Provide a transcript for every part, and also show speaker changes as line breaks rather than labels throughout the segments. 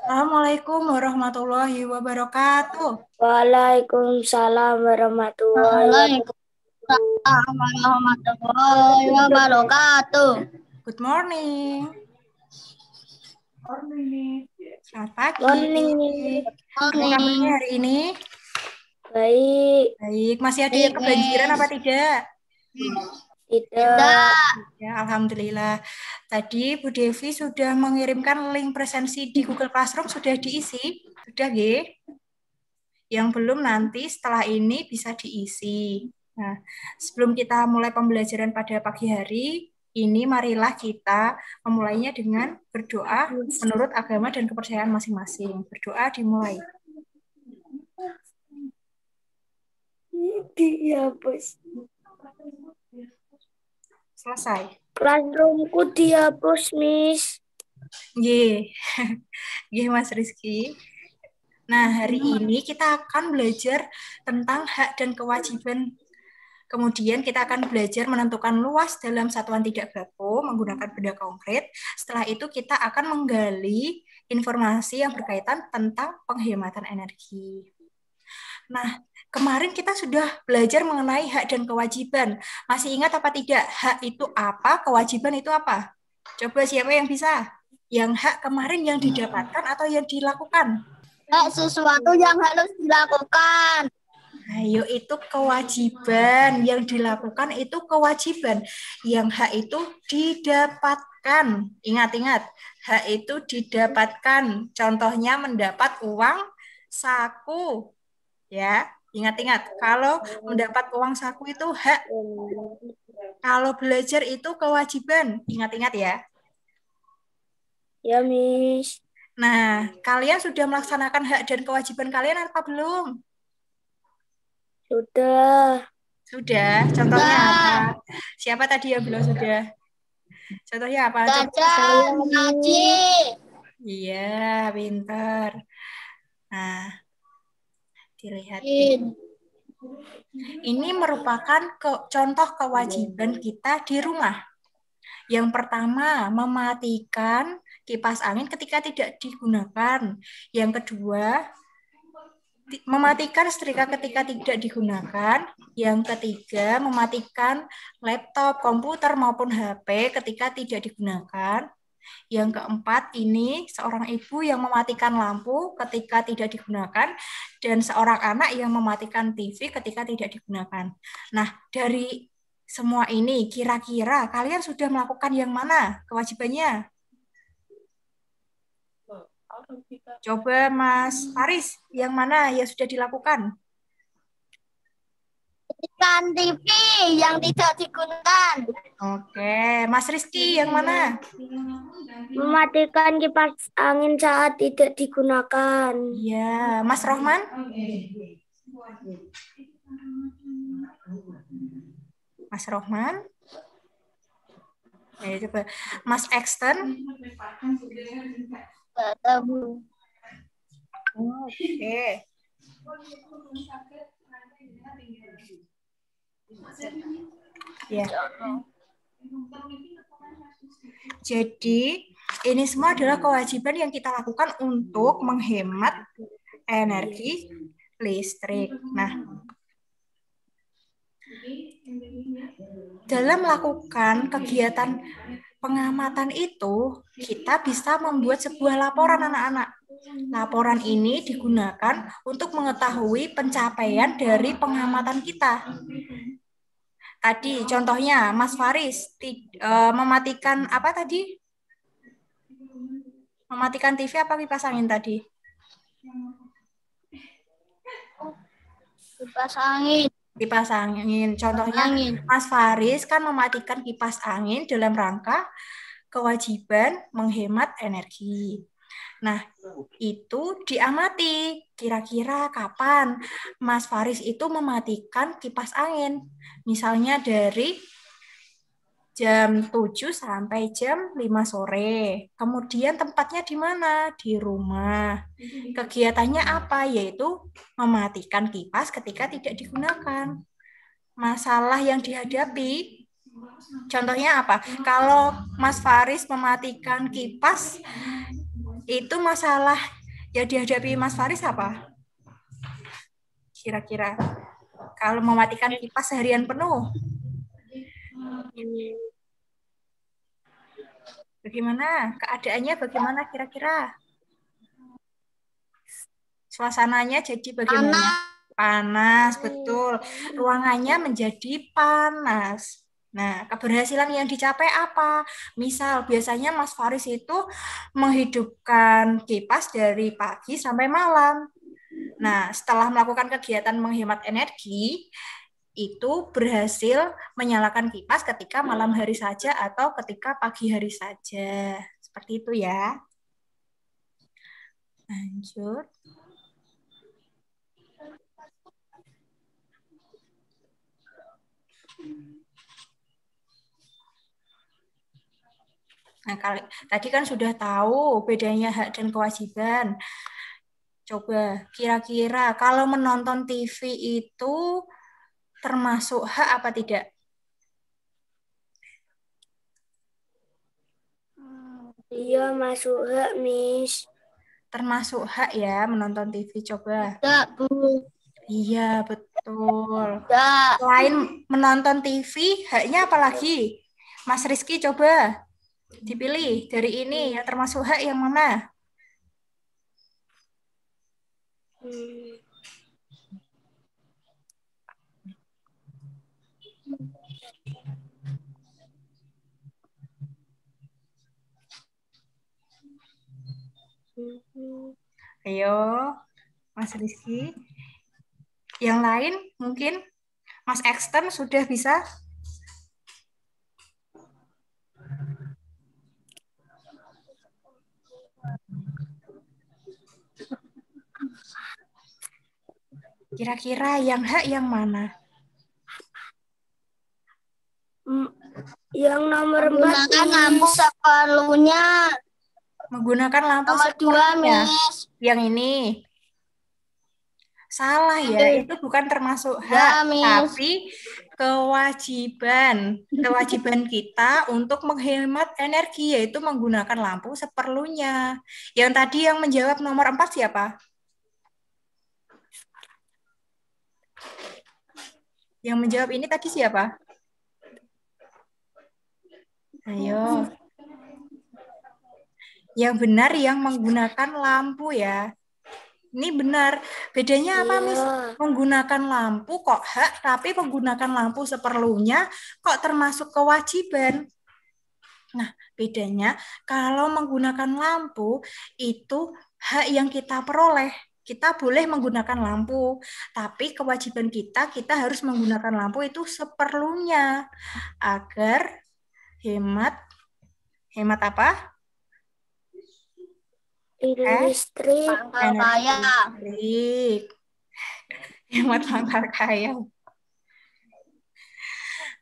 Assalamualaikum warahmatullahi wabarakatuh.
Waalaikumsalam warahmatullahi wabarakatuh.
Waalaikumsalam warahmatullahi wabarakatuh.
Good morning. Selamat pagi.
Morning.
Apa kabarnya hari ini?
Baik.
Baik. Masih ada yang kebanjiran apa tidak?
Tidak.
Ya, alhamdulillah. Tadi Bu Devi sudah mengirimkan link presensi di Google Classroom, sudah diisi? Sudah, G? Yang belum nanti setelah ini bisa diisi. Nah, sebelum kita mulai pembelajaran pada pagi hari, ini marilah kita memulainya dengan berdoa menurut agama dan kepercayaan masing-masing. Berdoa dimulai.
Dihapus.
Selesai.
Classroomku dihapus, Miss.
Ye. Ye, Mas Rizky. Nah, hari ini kita akan belajar tentang hak dan kewajiban. Kemudian kita akan belajar menentukan luas dalam satuan tidak baku menggunakan benda konkret. Setelah itu kita akan menggali informasi yang berkaitan tentang penghematan energi. Nah, kemarin kita sudah belajar mengenai hak dan kewajiban. Masih ingat apa tidak? Hak itu apa? Kewajiban itu apa? Coba siapa yang bisa? Yang hak kemarin yang didapatkan atau yang dilakukan?
Sesuatu yang harus dilakukan.
Ayo, itu kewajiban. Yang dilakukan itu kewajiban. Yang hak itu didapatkan. Ingat-ingat, hak itu didapatkan. Contohnya mendapat uang saku. Ya, ingat-ingat, kalau mendapat uang saku itu hak. Kalau belajar itu kewajiban. Ingat-ingat ya.
Ya, Miss.
Nah, kalian sudah melaksanakan hak dan kewajiban kalian apa belum?
Sudah.
Sudah. Contohnya apa? Siapa tadi yang bilang sudah? Contohnya apa?
Belajar, mengaji.
Iya, pintar. Nah, dilihat. Ini merupakan contoh kewajiban kita di rumah. Yang pertama, mematikan kipas angin ketika tidak digunakan. Yang kedua, mematikan setrika ketika tidak digunakan. Yang ketiga, mematikan laptop, komputer, maupun HP ketika tidak digunakan. Yang keempat, ini seorang ibu yang mematikan lampu ketika tidak digunakan, dan seorang anak yang mematikan TV ketika tidak digunakan. Nah, dari semua ini, kira-kira kalian sudah melakukan yang mana kewajibannya? Coba Mas Faris, yang mana yang sudah dilakukan?
Mematikan TV yang tidak digunakan.
Oke, Mas Rizky, yang mana?
Mematikan kipas angin saat tidak digunakan.
Ya, Mas Rohman? Mas Rohman? Ya, coba. Mas Exton? Oke. Ya. Jadi, ini semua adalah kewajiban yang kita lakukan untuk menghemat energi listrik. Nah, dalam melakukan kegiatan pengamatan itu, kita bisa membuat sebuah laporan anak-anak. Laporan ini digunakan untuk mengetahui pencapaian dari pengamatan kita. Tadi contohnya Mas Faris mematikan apa tadi? Mematikan TV apa kipas angin tadi?
Kipas angin.
Kipas angin. Contohnya Mas Faris kan mematikan kipas angin dalam rangka kewajiban menghemat energi. Nah, itu diamati. Kira-kira kapan Mas Faris itu mematikan kipas angin? Misalnya dari jam 7 sampai jam 5 sore. Kemudian tempatnya di mana? Di rumah. Kegiatannya apa? Yaitu mematikan kipas ketika tidak digunakan. Masalah yang dihadapi, contohnya apa? Kalau Mas Faris mematikan kipas Itu masalah yang dihadapi Mas Faris apa? Kira-kira kalau mematikan kipas seharian penuh, bagaimana? Keadaannya bagaimana kira-kira? Suasananya jadi bagaimana? Panas, betul. Ruangannya menjadi panas. Nah, keberhasilan yang dicapai apa? Misal, biasanya Mas Faris itu menghidupkan kipas dari pagi sampai malam. Nah, setelah melakukan kegiatan menghemat energi, itu berhasil menyalakan kipas ketika malam hari saja atau ketika pagi hari saja. Seperti itu ya. Lanjut. Nah, tadi kan sudah tahu bedanya hak dan kewajiban. Coba kira-kira kalau menonton TV itu termasuk hak apa tidak?
Iya, masuk hak, Miss.
Termasuk hak ya menonton TV, coba.
Tidak, Bu.
Iya, betul.
Tidak.
Selain menonton TV, haknya apa lagi? Mas Rizky coba dipilih dari ini yang termasuk hak yang mana? Ayo, Mas Rizky. Yang lain mungkin Mas Eksten sudah bisa? Kira-kira yang hak yang mana?
Yang nomor 4,
Menggunakan lampu seperlunya.
Menggunakan lampu
Nomor 2,
seperlunya.
Miss.
Yang ini. Salah ya, itu bukan termasuk hak,
Ya, Miss.
tapi kewajiban. Kewajiban kita untuk menghemat energi, yaitu menggunakan lampu seperlunya. Yang tadi yang menjawab nomor 4 siapa? Yang menjawab ini tadi siapa? Ayo. Yang benar yang menggunakan lampu ya. Ini benar. Bedanya apa, Miss? Menggunakan lampu kok hak, tapi menggunakan lampu seperlunya kok termasuk kewajiban. Nah, bedanya kalau menggunakan lampu itu hak yang kita peroleh. Kita boleh menggunakan lampu, tapi kewajiban kita harus menggunakan lampu itu seperlunya agar hemat apa?
listrik.
Pangkal kaya.
Listrik. Hemat pangkal kaya.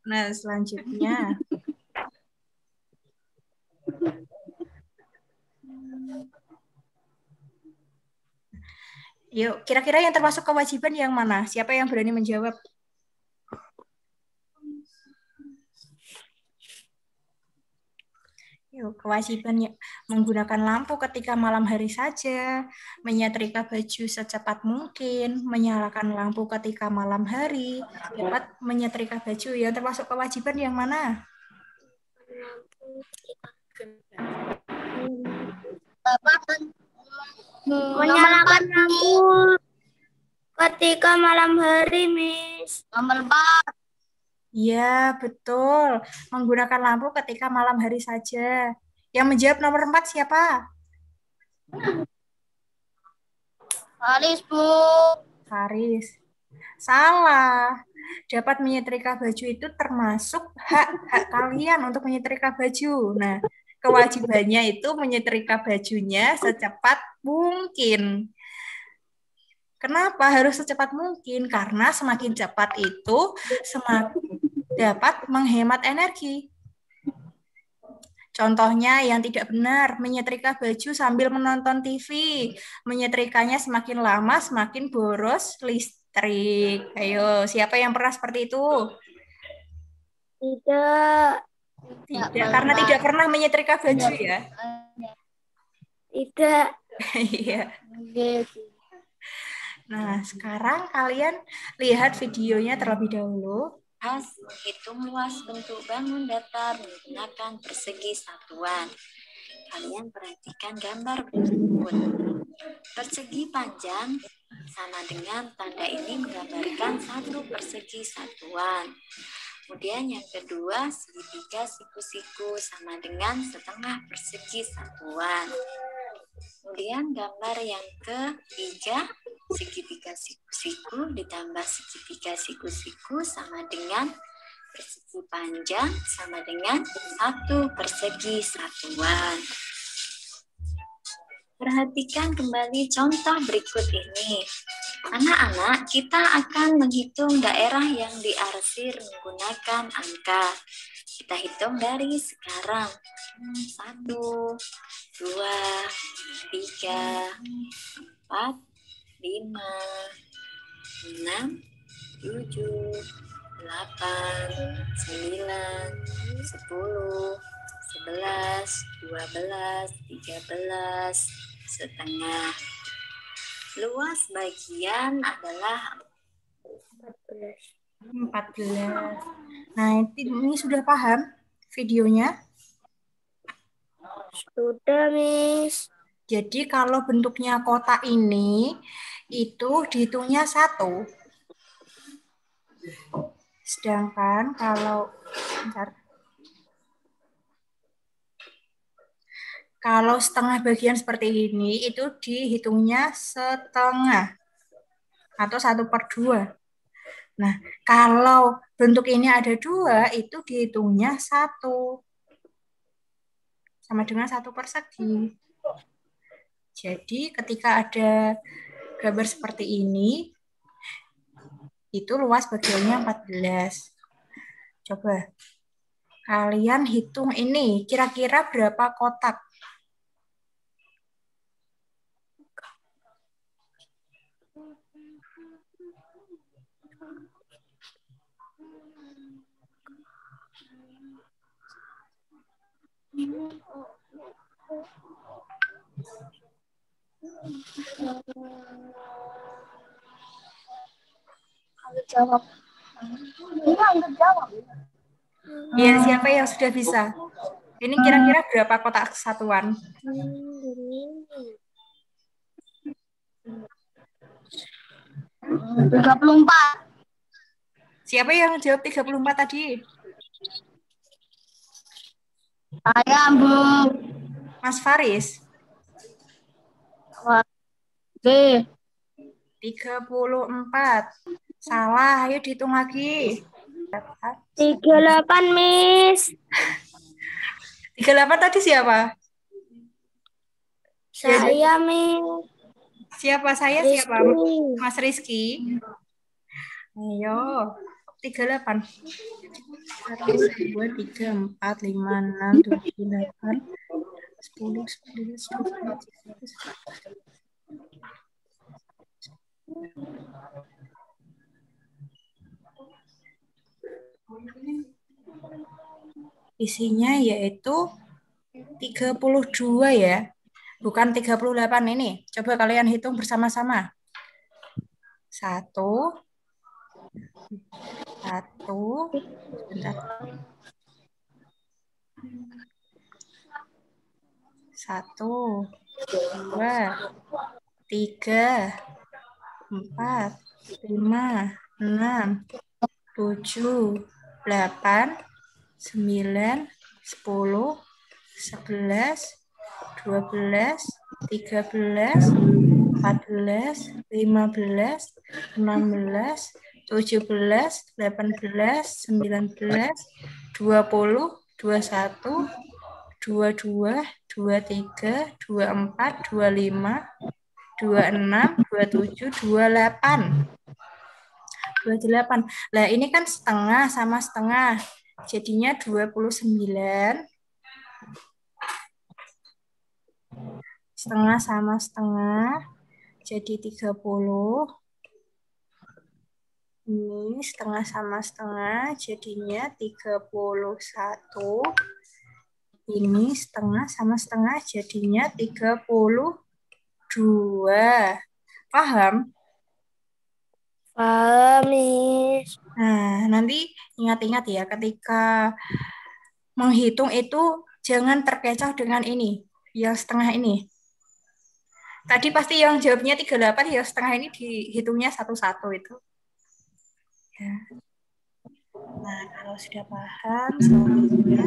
Nah, selanjutnya. Yuk, kira-kira yang termasuk kewajiban yang mana? Siapa yang berani menjawab? Yuk, kewajiban menggunakan lampu ketika malam hari saja, menyetrika baju secepat mungkin, menyalakan lampu ketika malam hari, dapat menyetrika baju. Yang termasuk kewajiban yang mana?
Menyalakan lampu ketika malam hari, Miss.
Nomor 4.
Ya, betul. Menggunakan lampu ketika malam hari saja. Yang menjawab nomor 4 siapa?
Haris, Bu.
Haris. Salah. Dapat menyetrika baju itu termasuk hak kalian untuk menyetrika baju. Nah, kewajibannya itu menyetrika bajunya secepat mungkin. Kenapa harus secepat mungkin? Karena semakin cepat itu semakin dapat menghemat energi. Contohnya yang tidak benar, menyetrika baju sambil menonton TV. Menyetrikanya semakin lama semakin boros listrik. Ayo, siapa yang pernah seperti itu?
Tidak.
Tidak, karena tidak pernah menyetrika baju ya.
Tidak.
Iya. Nah, sekarang kalian lihat videonya terlebih dahulu.
Menghitung luas bentuk bangun datar menggunakan persegi satuan. Kalian perhatikan gambar berikut. Persegi panjang sama dengan tanda ini menggambarkan satu persegi satuan. Kemudian yang kedua, segitiga siku-siku sama dengan setengah persegi satuan. Kemudian gambar yang ketiga, segitiga siku-siku ditambah segitiga siku-siku sama dengan persegi panjang sama dengan satu persegi satuan. Perhatikan kembali contoh berikut ini. Anak-anak, kita akan menghitung daerah yang diarsir menggunakan angka. Kita hitung dari sekarang. 1, 2, 3, 4, 5, 6, 7, 8, 9, 10, 11, 12, 13, setengah. Luas bagian adalah
14. Nah, ini sudah paham videonya?
Sudah, Miss.
Jadi kalau bentuknya kotak ini, itu dihitungnya 1. Sedangkan kalau setengah bagian seperti ini, itu dihitungnya setengah atau 1/2. Nah, kalau bentuk ini ada 2, itu dihitungnya 1. Sama dengan 1 persegi. Jadi ketika ada gambar seperti ini, itu luas bagiannya 14. Coba kalian hitung ini, kira-kira berapa kotak?
Jawab. Enggak jawab.
Ya, siapa yang sudah bisa? Ini kira-kira berapa kotak satuan?
34.
Siapa yang jawab 34 tadi?
Saya, Bu.
Mas Faris?
Oke.
34. Salah, ayo dihitung lagi.
38, Miss.
38 tadi siapa?
Saya, Miss.
Siapa? Saya
Rizky.
siapa? Mas Rizky. Ayo, 38. 1, 2, 3, 4, 5, 6, 7, 8, 10, 11, 12, 13. Isinya yaitu 32 ya. Bukan 38 ini. Coba kalian hitung bersama-sama. 1, 1, sebentar. 1, 2, 3, 4, 5, 6, 7, 8, 9, 10, 11, 12, 13, 14, 15, 16, 17, 18, 19, 20, 21, 22, 23, 24, 25, 26, 27, 28. 28. Lah ini kan setengah sama setengah. Jadinya 29. Setengah sama setengah. Jadi 30. Ini setengah sama setengah. Jadinya 31. Ini setengah sama setengah jadinya 32. Paham?
Paham, Miss.
Nah, nanti ingat-ingat ya, ketika menghitung itu jangan terkecoh dengan ini, yang setengah ini. Tadi pasti yang jawabnya 38, yang setengah ini dihitungnya satu-satu itu. Ya. Nah, kalau sudah paham, selanjutnya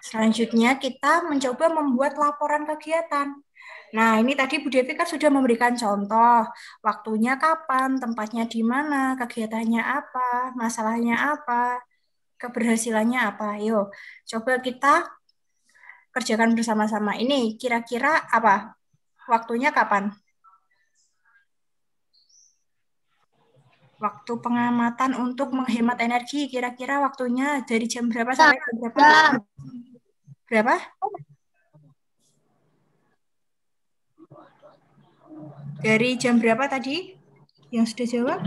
selanjutnya kita mencoba membuat laporan kegiatan. Nah, ini tadi Bu Devi kan sudah memberikan contoh, waktunya kapan, tempatnya di mana, kegiatannya apa, masalahnya apa, keberhasilannya apa. Yuk, coba kita kerjakan bersama-sama. Ini kira-kira apa? Waktunya kapan? Waktu pengamatan untuk menghemat energi, kira-kira waktunya dari jam berapa sampai jam berapa? Berapa? Dari jam berapa tadi yang sudah jawab?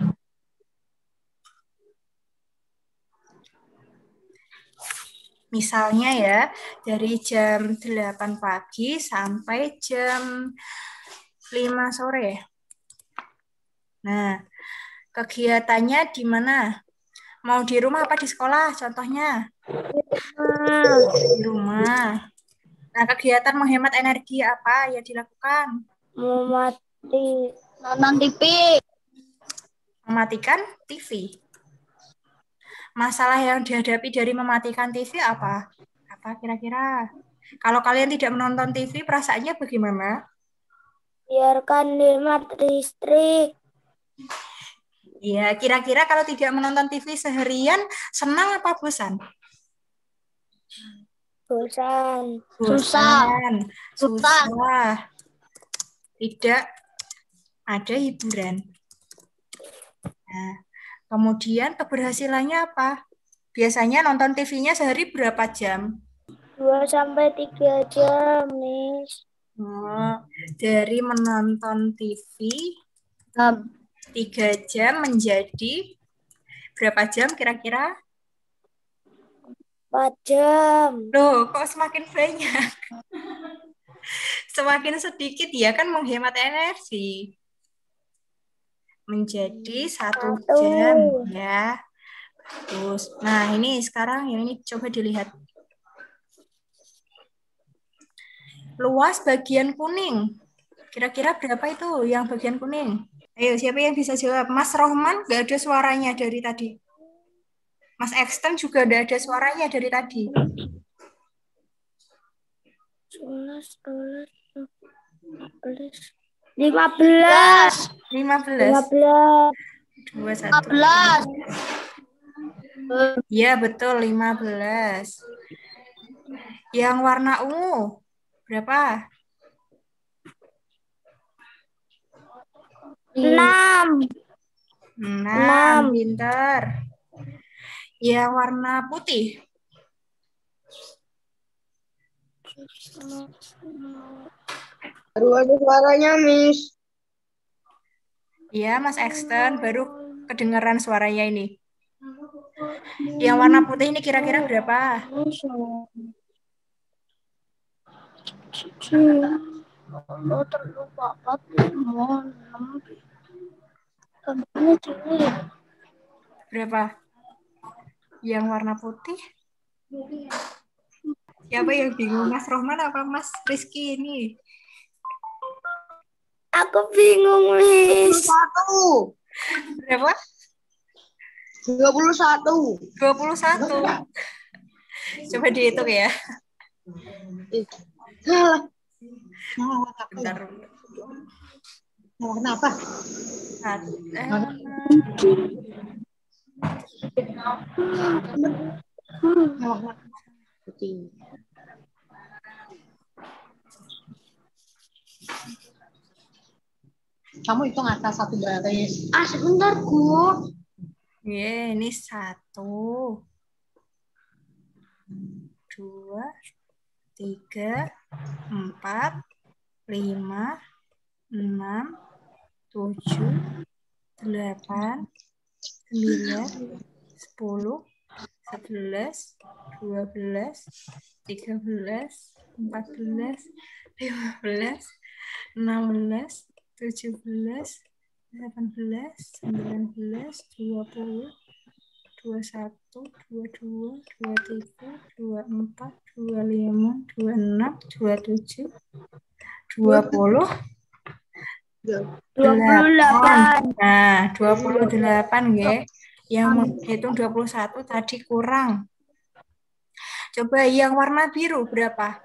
Misalnya ya, dari jam 8 pagi sampai jam 5 sore. Nah, kegiatannya di mana? Mau di rumah apa di sekolah contohnya? Di rumah. Nah, kegiatan menghemat energi apa yang dilakukan?
Nonton TV.
Mematikan TV. Masalah yang dihadapi dari mematikan TV apa? Apa kira-kira? Kalau kalian tidak menonton TV, perasaannya bagaimana?
Biarkan hemat listrik.
Ya, kira-kira kalau tidak menonton TV seharian, senang apa bosan?
Bosan.
Bosan. Susah. Tidak ada hiburan. Nah, kemudian keberhasilannya apa? Biasanya nonton TV-nya sehari berapa jam?
2-3 jam, Miss.
Dari menonton TV 3 jam menjadi berapa jam kira-kira?
4 jam.
Loh, kok semakin banyak? Semakin sedikit ya kan menghemat energi. Menjadi 1 jam ya. Terus, nah ini sekarang yang ini coba dilihat. Luas bagian kuning. Kira-kira berapa itu yang bagian kuning? Ayo, siapa yang bisa jawab? Mas Rohman nggak ada suaranya dari tadi. Mas Eksten juga nggak ada suaranya dari tadi.
15.
21. Ya, betul 15. Yang warna ungu berapa?
6.
6, pinter. Yang warna putih?
Baru ada suaranya, Miss.
Ya, Mas Eksten, baru kedengaran suaranya ini. Yang warna putih ini kira-kira berapa? Berapa? Yang warna putih? Siapa yang bingung? Mas Rohman apa Mas Rizky ini?
Aku bingung, Miss.
21.
Berapa?
21.
21. Coba dihitung ya.
Salah.
Bentar.
Kenapa?
Kamu hitung atas 1 baris.
Sebentar, Bu.
Ini 1, 2, 3, 4, 5, 6, 7, 8, 9, 10, 11, 12, 13, 14, 15, 16, 17, 18, 19, 20, 21, 22, 23, 24, 25, 26, 27, 20,
28.
Nah, 28 nggih. Yang menghitung 21 tadi kurang. Coba yang warna biru berapa?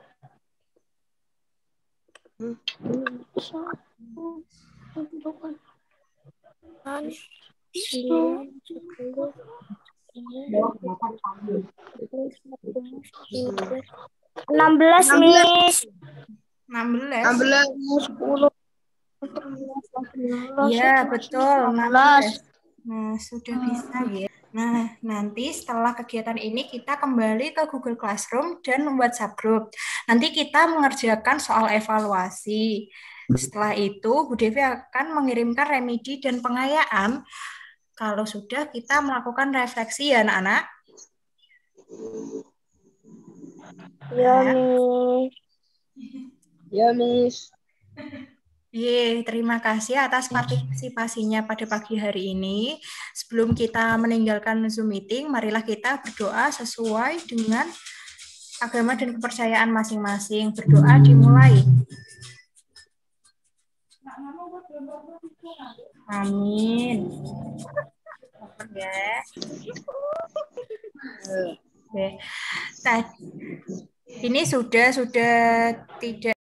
Enam belas, Miss.
16.
10.
Iya, betul. 16. Nah, sudah bisa ya. Nah, nanti setelah kegiatan ini kita kembali ke Google Classroom dan WhatsApp group. Nanti kita mengerjakan soal evaluasi. Setelah itu, Bu Devi akan mengirimkan remedi dan pengayaan. Kalau sudah, kita melakukan refleksi ya, anak-anak.
Ya, Miss.
Ya, Miss.
Terima kasih atas partisipasinya pada pagi hari ini. Sebelum kita meninggalkan Zoom meeting, marilah kita berdoa sesuai dengan agama dan kepercayaan masing-masing. Berdoa dimulai. Amin. Ya. Oke. Ini sudah tidak